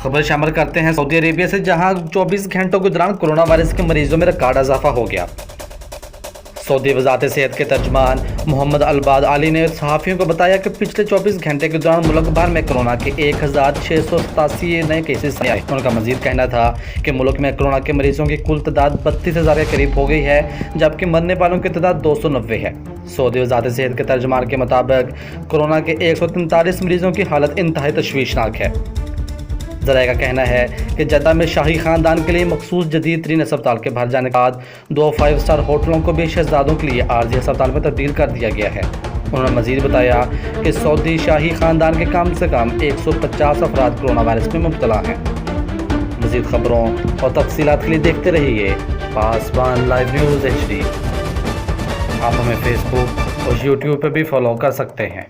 खबर शामिल करते हैं सऊदी अरेबिया से, जहां 24 घंटों के दौरान कोरोना वायरस के मरीजों में रिकॉर्ड इजाफा हो गया। सऊदी वजारत सेहत के तर्जमान मोहम्मद अलबाद अली ने सहाफ़ियों को बताया कि पिछले 24 घंटे के दौरान मुल्क भर में कोरोना के 1687 नए केसेस आए। उनका मजीद कहना था कि मुल्क में कोरोना के मरीजों की कुल तादाद 32,000 के करीब हो गई है, जबकि मरने वालों की तादाद 290 है। सऊदी वजारत सेहत के तर्जमान के मुताबिक कोरोना के 143 मरीजों की हालत इंतहाई तशवीशनाक है। ज़राए का कहना है कि जद्दा में शाही ख़ानदान के लिए मखसूस जदीद तरीन अस्पताल के भर जाने के बाद 2 5 स्टार होटलों को भी शहजादों के लिए आर्जी अस्पताल में तब्दील कर दिया गया है। उन्होंने मजीद बताया कि सऊदी शाही ख़ानदान के कम से कम 150 अफराद कोरोना वायरस में मुब्तला हैं। मजीद खबरों और तफसीलात के लिए देखते रहिए पासवान लाइव न्यूज़ HD। आप हमें फेसबुक और यूट्यूब पर भी फॉलो कर सकते हैं।